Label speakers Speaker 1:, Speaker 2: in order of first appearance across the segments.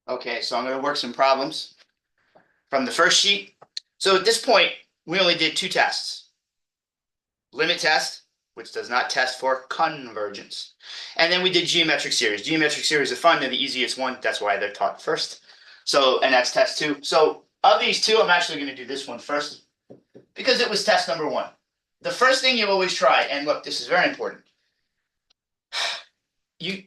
Speaker 1: Okay, so I'm going to work some problems from the first sheet. So at this point, we only did two tests. Limit test, which does not test for convergence. And then we did geometric series. Geometric series are fun. They're the easiest one. That's why they're taught first. So, and that's test two. So of these two, I'm actually going to do this one first because it was test number one. The first thing you always try, and look, this is very important. You,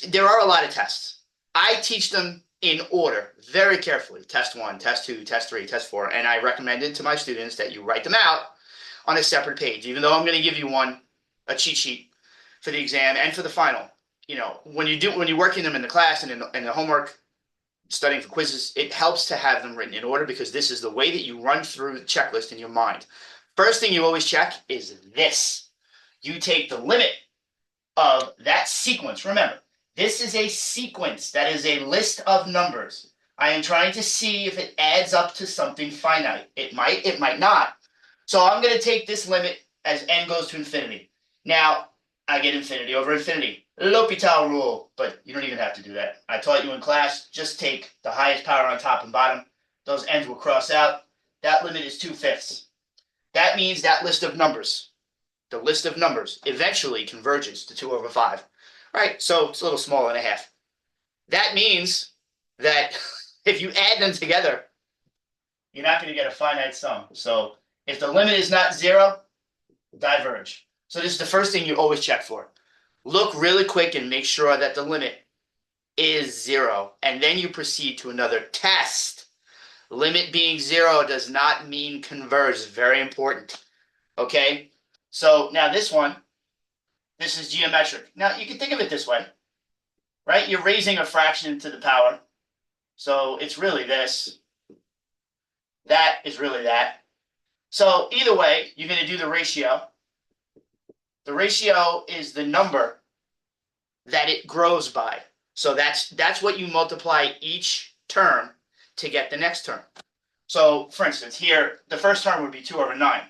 Speaker 1: there are a lot of tests. I teach them in order very carefully. Test one, test two, test three, test four. And I recommend it to my students that you write them out on a separate page, even though I'm going to give you a cheat sheet for the exam and for the final. You know, when you're working them in the class and in the homework, studying for quizzes, it helps to have them written in order because this is the way that you run through the checklist in your mind. First thing you always check is this. You take the limit of that sequence. Remember, this is a sequence. That is a list of numbers. I am trying to see if it adds up to something finite. It might not. So I'm going to take this limit as n goes to infinity. Now, I get infinity over infinity. L'Hopital rule, but you don't even have to do that. I taught you in class, just take the highest power on top and bottom. Those n's will cross out. That limit is 2/5. That means that list of numbers, the list of numbers, eventually converges to 2 over 5. Right? So it's a little smaller than a half. That means that if you add them together, you're not going to get a finite sum. So if the limit is not 0, diverge. So this is the first thing you always check for. Look really quick and make sure that the limit is 0. And then you proceed to another test. Limit being 0 does not mean converge. Very important. Okay? So now this is geometric. Now you can think of it this way, right? You're raising a fraction to the power. So it's really this. That is really that. So either way, you're going to do the ratio. The ratio is the number that it grows by. So that's what you multiply each term to get the next term. So for instance, here, the first term would be 2 over 9.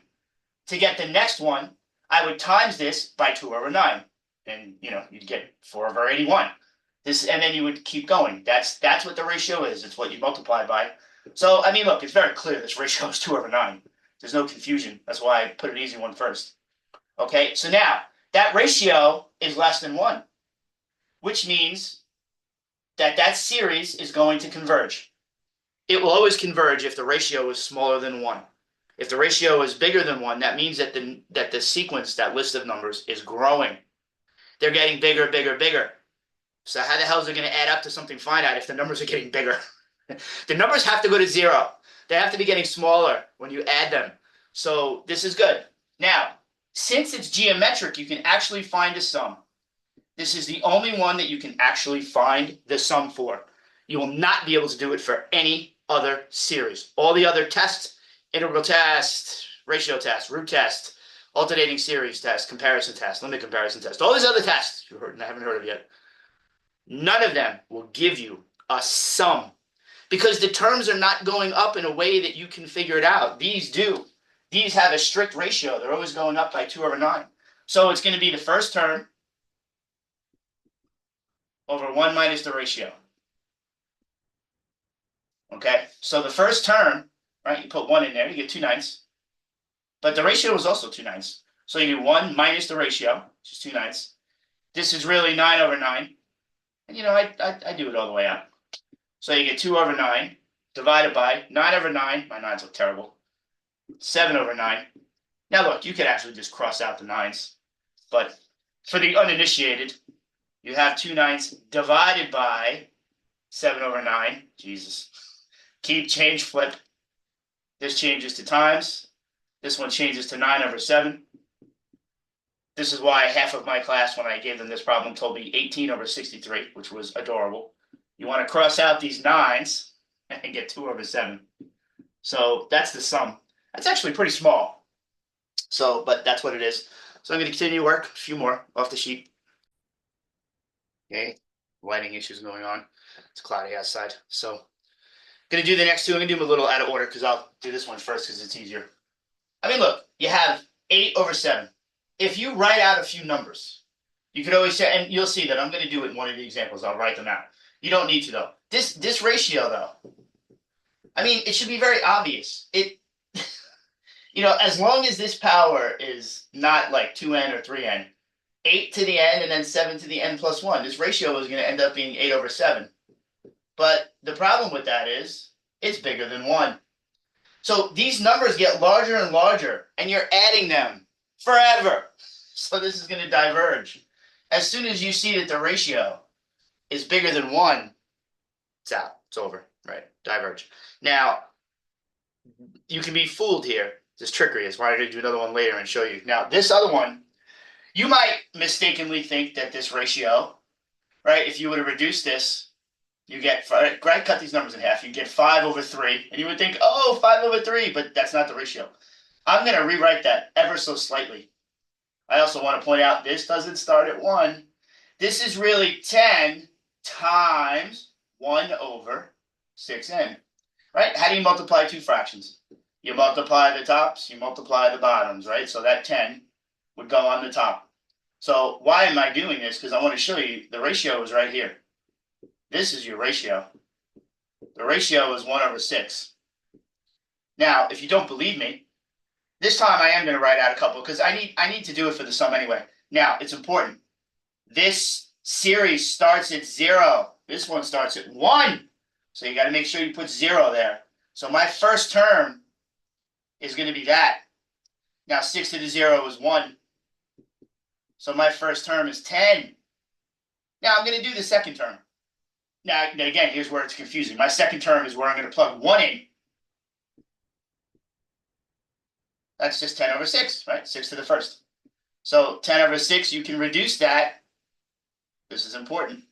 Speaker 1: To get the next one, I would times this by 2 over 9. And, you'd get 4 over 81. And then you would keep going. That's what the ratio is. It's what you multiply by. So, I mean, look, it's very clear this ratio is 2 over 9. There's no confusion. That's why I put an easy one first. Okay, so now, that ratio is less than 1, which means that series is going to converge. It will always converge if the ratio is smaller than 1. If the ratio is bigger than 1, that means that the sequence, that list of numbers, is growing. They're getting bigger, bigger, bigger. So how the hell is it going to add up to something finite if the numbers are getting bigger? The numbers have to go to 0. They have to be getting smaller when you add them. So this is good. Now, since it's geometric, you can actually find a sum. This is the only one that you can actually find the sum for. You will not be able to do it for any other series. All the other tests, integral test, ratio test, root test, alternating series test, comparison test, limit comparison test, all these other tests you haven't heard of yet, none of them will give you a sum because the terms are not going up in a way that you can figure it out. These do. These have a strict ratio. They're always going up by 2 over 9. So it's going to be the first term over 1 minus the ratio. Okay, so the first term, right, you put 1 in there, you get 2/9. But the ratio is also 2/9. So you do 1 minus the ratio, which is 2/9. This is really 9 over 9. And I do it all the way out. So you get 2 over 9 divided by 9 over 9. My 9s look terrible. 7 over 9. Now look, you could actually just cross out the 9s. But for the uninitiated, you have 2/9 divided by 7 over 9. Jesus. Keep, change, flip. This changes to times. This one changes to 9 over 7. This is why half of my class, when I gave them this problem, told me 18 over 63, which was adorable. You want to cross out these 9s and get 2 over 7. So that's the sum. That's actually pretty small. So, but that's what it is. So I'm going to continue work, a few more off the sheet. Okay, lighting issues going on. It's cloudy outside. So I'm going to do the next two. I'm going to do them a little out of order because I'll do this one first because it's easier. I mean, look, you have 8 over 7. If you write out a few numbers, you could always say, and you'll see that I'm going to do it in one of the examples. I'll write them out. You don't need to though. This ratio though, I mean, it should be very obvious. It, as long as this power is not like 2n or 3n, 8 to the n and then 7 to the n plus 1, this ratio is going to end up being 8 over 7. But the problem with that is it's bigger than 1. So these numbers get larger and larger, and you're adding them forever. So this is going to diverge. As soon as you see that the ratio is bigger than 1, it's out. It's over, right? Diverge. Now, you can be fooled here. This trickery is why I'm going to do another one later and show you. Now, this other one, you might mistakenly think that this ratio, right, if you would have reduced this, you get, Greg cut these numbers in half, you get 5 over 3, and you would think, oh, 5 over 3, but that's not the ratio. I'm going to rewrite that ever so slightly. I also want to point out this doesn't start at 1. This is really 10 times 1 over 6n, right? How do you multiply two fractions? You multiply the tops, you multiply the bottoms, right? So that 10 would go on the top. So why am I doing this? Because I want to show you the ratio is right here. This is your ratio. The ratio is 1 over 6. Now, if you don't believe me, this time I am going to write out a couple because I need to do it for the sum anyway. Now, it's important. This series starts at 0. This one starts at 1. So you got to make sure you put 0 there. So my first term is going to be that. Now, 6 to the 0 is 1. So my first term is 10. Now, I'm going to do the second term. Now, again, here's where it's confusing. My second term is where I'm going to plug 1 in. That's just 10 over 6, right? 6 to the first. So 10 over 6, you can reduce that. This is important.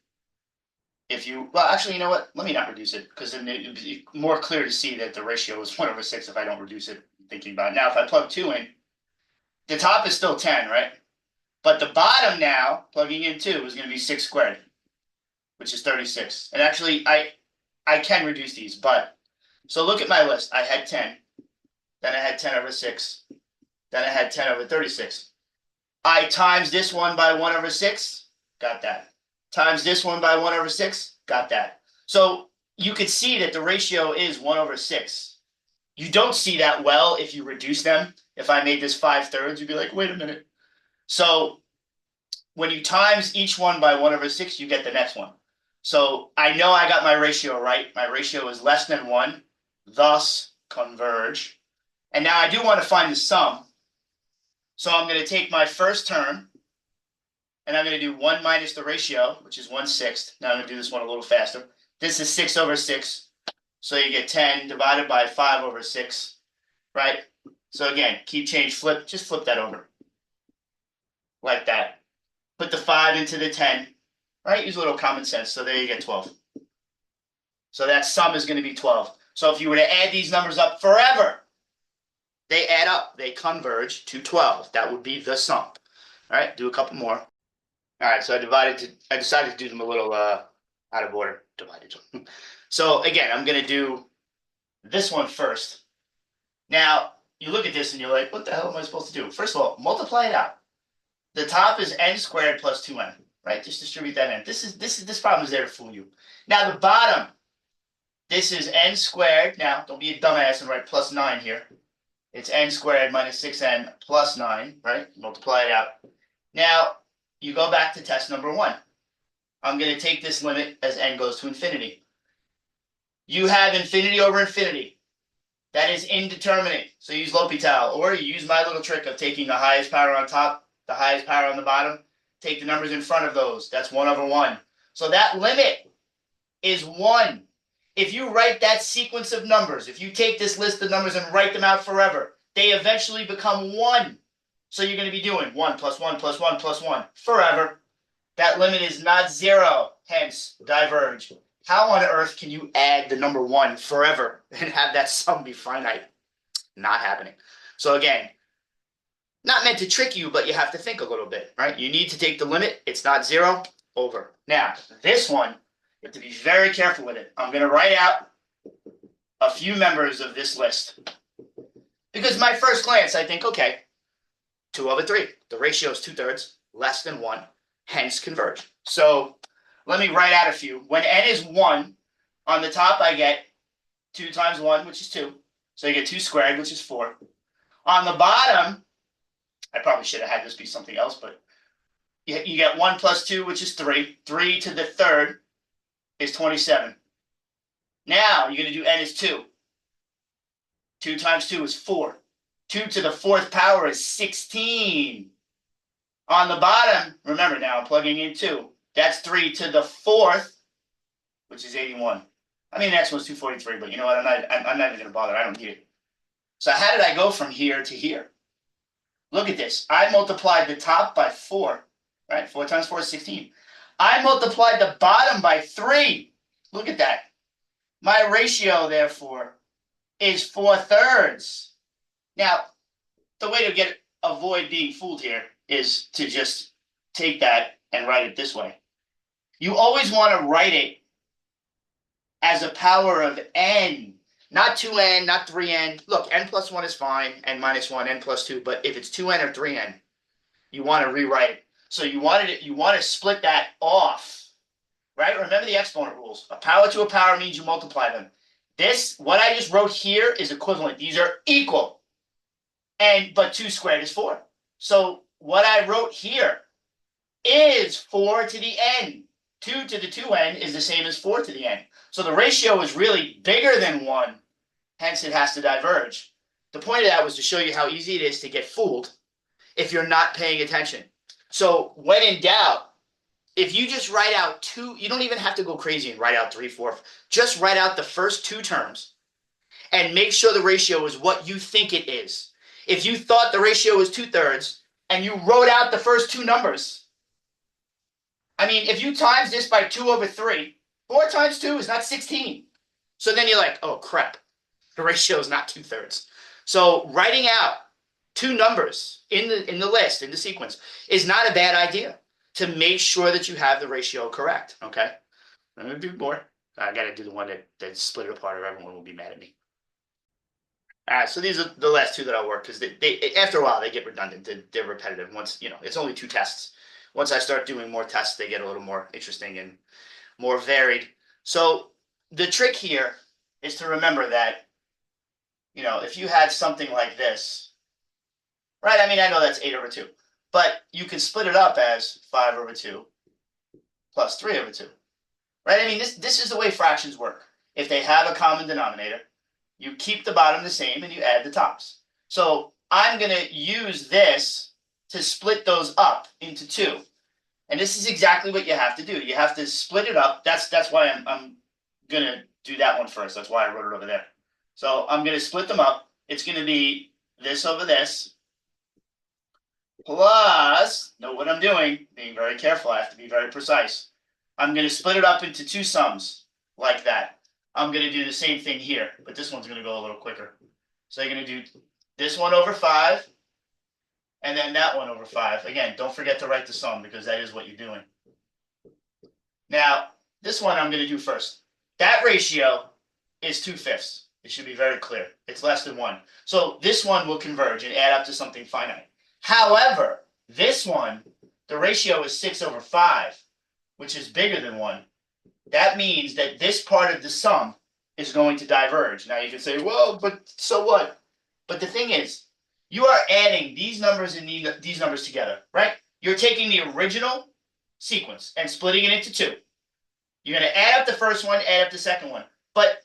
Speaker 1: If you, well, actually, you know what? Let me not reduce it because then it would be more clear to see that the ratio is 1 over 6 if I don't reduce it, thinking about it. Now, if I plug 2 in, the top is still 10, right? But the bottom now, plugging in 2, is going to be 6 squared, which is 36. And actually, I can reduce these, but, so look at my list. I had 10. Then I had 10 over 6. Then I had 10 over 36. I times this one by 1 over 6. Got that. Times this one by 1 over 6. Got that. So you could see that the ratio is 1 over 6. You don't see that well if you reduce them. If I made this 5/3, you'd be like, wait a minute. So when you times each one by 1 over 6, you get the next one. So I know I got my ratio right. My ratio is less than 1, thus converge. And now I do want to find the sum. So I'm going to take my first term, and I'm going to do 1 minus the ratio, which is 1/6. Now I'm going to do this one a little faster. This is 6 over 6. So you get 10 divided by 5 over 6, right? So again, keep, change, flip. Just flip that over. Like that. Put the 5 into the 10, right? Use a little common sense. So there you get 12. So that sum is going to be 12. So if you were to add these numbers up forever, they add up. They converge to 12. That would be the sum. All right, do a couple more. All right, so I decided to do them a little out of order. Divided. So again, I'm going to do this one first. Now, you look at this and you're like, what the hell am I supposed to do? First of all, multiply it out. The top is n squared plus 2n, right? Just distribute that in. This problem is there to fool you. Now, the bottom, this is n squared. Now, don't be a dumbass and write plus 9 here. It's n squared minus 6n plus 9, right? Multiply it out. Now, you go back to test number 1. I'm going to take this limit as n goes to infinity. You have infinity over infinity. That is indeterminate. So use L'Hopital, or you use my little trick of taking the highest power on top, the highest power on the bottom, take the numbers in front of those. That's 1 over 1. So that limit is 1. If you write that sequence of numbers, if you take this list of numbers and write them out forever, they eventually become 1. So you're going to be doing 1 plus 1 plus 1 plus 1 forever. That limit is not 0, hence diverge. How on earth can you add the number 1 forever and have that sum be finite? Not happening. So again, not meant to trick you, but you have to think a little bit, right? You need to take the limit. It's not 0, over. Now, this one, you have to be very careful with it. I'm going to write out a few members of this list. Because my first glance, I think, okay, 2 over 3. The ratio is 2/3, less than 1, hence converge. So let me write out a few. When n is 1, on the top I get 2 times 1, which is 2. So you get 2 squared, which is 4. On the bottom, I probably should have had this be something else, but you get 1 plus 2, which is 3. 3 to the third is 27. Now you're going to do n is 2. 2 times 2 is 4. 2 to the fourth power is 16. On the bottom, remember now I'm plugging in 2. That's 3 to the fourth, which is 81. I mean, the next one's 243, but you know what? I'm not even going to bother. I don't need it. So how did I go from here to here? Look at this. I multiplied the top by 4, right? 4 times 4 is 16. I multiplied the bottom by 3. Look at that. My ratio, therefore, is 4/3. Now, the way to avoid being fooled here is to just take that and write it this way. You always want to write it as a power of n, not 2n, not 3n. Look, n plus 1 is fine, n minus 1, n plus 2, but if it's 2n or 3n, you want to rewrite it. So you want to split that off, right? Remember the exponent rules. A power to a power means you multiply them. What I just wrote here is equivalent. These are equal. But 2 squared is 4. So what I wrote here is 4 to the n. 2 to the 2n is the same as 4 to the n. So the ratio is really bigger than 1, hence it has to diverge. The point of that was to show you how easy it is to get fooled if you're not paying attention. So when in doubt, if you just write out 2, you don't even have to go crazy and write out 3, 4. Just write out the first 2 terms and make sure the ratio is what you think it is. If you thought the ratio was 2/3 and you wrote out the first 2 numbers, I mean, if you times this by 2/3, 4 times 2 is not 16. So then you're like, oh crap, the ratio is not 2/3. So writing out 2 numbers in the list, in the sequence, is not a bad idea to make sure that you have the ratio correct, okay? I'm going to do more. I got to do the one that split it apart or everyone will be mad at me. All right, so these are the last 2 that I'll work because they after a while they get redundant. They're repetitive. Once, it's only 2 tests. Once I start doing more tests, they get a little more interesting and more varied. So the trick here is to remember that, if you had something like this, right? I mean, I know that's 8/2, but you can split it up as 5/2 plus 3/2, right? I mean, this is the way fractions work. If they have a common denominator, you keep the bottom the same and you add the tops. So I'm going to use this to split those up into 2. And this is exactly what you have to do. You have to split it up. That's why I'm going to do that one first. That's why I wrote it over there. So I'm going to split them up. It's going to be this over this. Plus, know what I'm doing. Being very careful. I have to be very precise. I'm going to split it up into 2 sums like that. I'm going to do the same thing here, but this one's going to go a little quicker. So you're going to do this one over 5, and then that one over 5. Again, don't forget to write the sum because that is what you're doing. Now, this one I'm going to do first. That ratio is 2/5. It should be very clear. It's less than 1. So this one will converge and add up to something finite. However, this one, the ratio is 6/5, which is bigger than 1. That means that this part of the sum is going to diverge. Now you can say, well, but so what? But the thing is, you are adding these numbers and these numbers together, right? You're taking the original sequence and splitting it into 2. You're going to add up the first one, add up the second one. But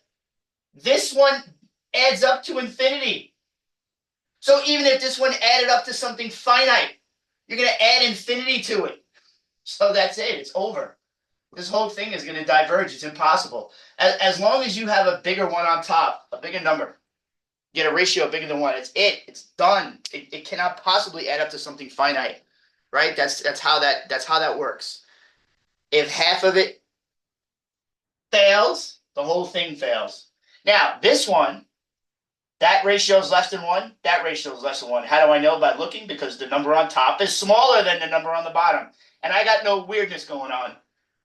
Speaker 1: this one adds up to infinity. So even if this one added up to something finite, you're going to add infinity to it. So that's it. It's over. This whole thing is going to diverge. It's impossible. As long as you have a bigger one on top, a bigger number, get a ratio bigger than 1. It's it. It's done. It cannot possibly add up to something finite, right? That's how that works. If half of it fails, the whole thing fails. Now this one, that ratio is less than 1. That ratio is less than 1. How do I know? By looking, because the number on top is smaller than the number on the bottom, and I got no weirdness going on.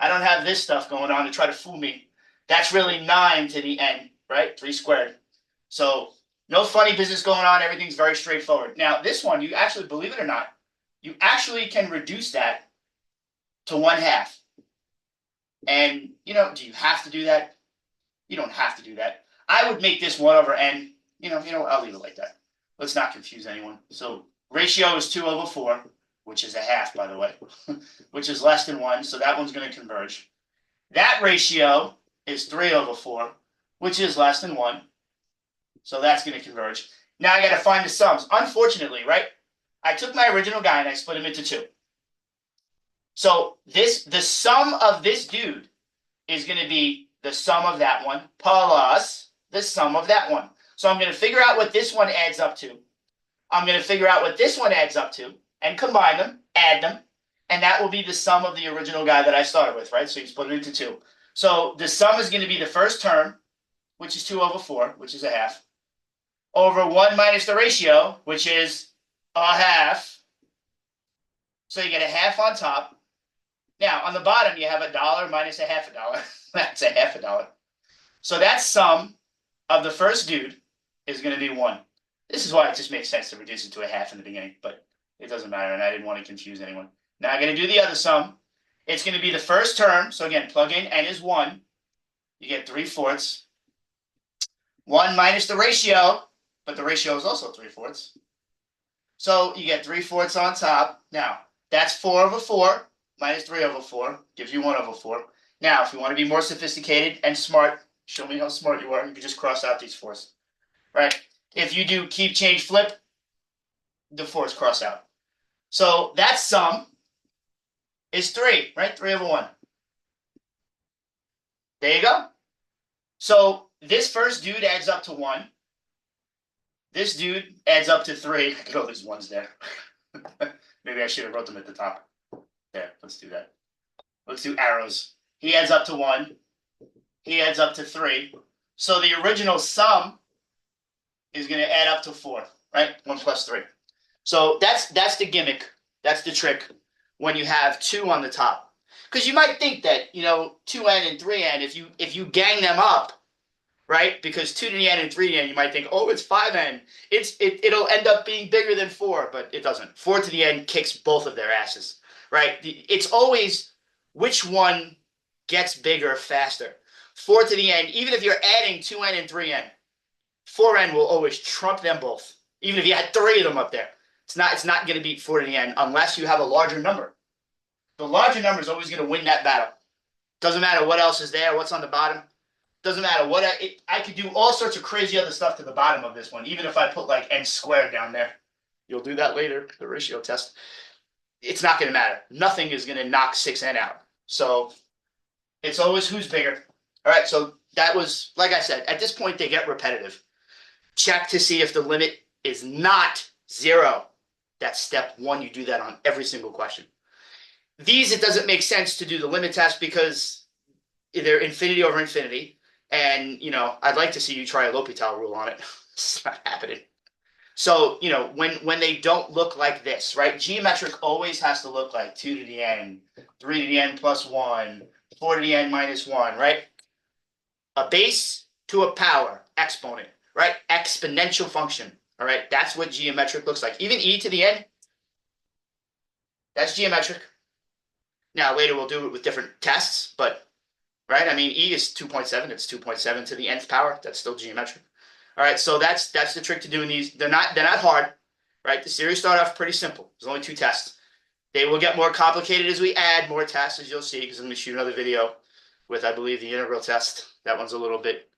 Speaker 1: I don't have this stuff going on to try to fool me. That's really 9 to the n, right? 3 squared. So no funny business going on. Everything's very straightforward. Now, this one, you actually, believe it or not, you actually can reduce that to 1/2. And, do you have to do that? You don't have to do that. I would make this 1 over n. I'll leave it like that. Let's not confuse anyone. So ratio is 2 over 4, which is a half, by the way, which is less than 1. So that one's going to converge. That ratio is 3 over 4, which is less than 1. So that's going to converge. Now I got to find the sums. Unfortunately, right? I took my original guy and I split him into 2. So the sum of this dude is going to be the sum of that one plus the sum of that one. So I'm going to figure out what this one adds up to. I'm going to figure out what this one adds up to and combine them, add them, and that will be the sum of the original guy that I started with, right? So you split it into 2. So the sum is going to be the first term, which is 2 over 4, which is a half, over 1 minus the ratio, which is a half. So you get a half on top. Now, on the bottom, you have $1 minus a half $1. That's a half $1. So that sum of the first dude is going to be 1. This is why it just makes sense to reduce it to a half in the beginning, but it doesn't matter, and I didn't want to confuse anyone. Now I'm going to do the other sum. It's going to be the first term. So again, plug in n is 1. You get 3/4. 1 minus the ratio, but the ratio is also 3/4. So you get 3/4 on top. Now, that's 4 over 4 minus 3 over 4 gives you 1 over 4. Now, if you want to be more sophisticated and smart, show me how smart you are. You can just cross out these 4s, right? If you do keep, change, flip, the 4s cross out. So that sum is 3, right? 3 over 1. There you go. So this first dude adds up to 1. This dude adds up to 3. I got all these 1s there. Maybe I should have wrote them at the top. There, let's do that. Let's do arrows. He adds up to 1. He adds up to 3. So the original sum is going to add up to 4, right? 1 plus 3. So that's the gimmick. That's the trick when you have 2 on the top. Because you might think that, 2n and 3n, if you gang them up, right? Because 2 to the n and 3 to the n, you might think, oh, it's 5n. It'll end up being bigger than 4, but it doesn't. 4 to the n kicks both of their asses, right? It's always which one gets bigger faster. 4 to the n, even if you're adding 2n and 3n, 4n will always trump them both. Even if you had 3 of them up there, it's not going to beat 4 to the n unless you have a larger number. The larger number is always going to win that battle. Doesn't matter what else is there, what's on the bottom. Doesn't matter what I could do all sorts of crazy other stuff to the bottom of this one, even if I put like n squared down there. You'll do that later, the ratio test. It's not going to matter. Nothing is going to knock 6n out. So it's always who's bigger. All right, so that was, like I said, at this point they get repetitive. Check to see if the limit is not 0. That's step 1. You do that on every single question. These, it doesn't make sense to do the limit test because they're infinity over infinity. And, I'd like to see you try a L'Hopital rule on it. It's not happening. So, when they don't look like this, right? Geometric always has to look like 2 to the n, 3 to the n plus 1, 4 to the n minus 1, right? A base to a power, exponent, right? Exponential function, all right? That's what geometric looks like. Even e to the n, that's geometric. Now, later we'll do it with different tests, but, right? I mean, e is 2.7. It's 2.7 to the nth power. That's still geometric. All right, so that's the trick to doing these. They're not hard, right? The series start off pretty simple. There's only 2 tests. They will get more complicated as we add more tests, as you'll see, because I'm going to shoot another video with, I believe, the integral test. That one's a little bit.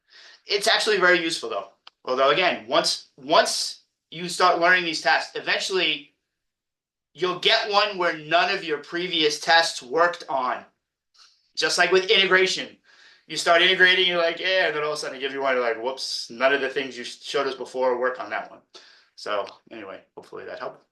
Speaker 1: It's actually very useful, though. Although, again, once you start learning these tests, eventually you'll get one where none of your previous tests worked on. Just like with integration. You start integrating, you're like, yeah, and then all of a sudden they give you one, you're like, whoops, none of the things you showed us before work on that one. So anyway, hopefully that helped.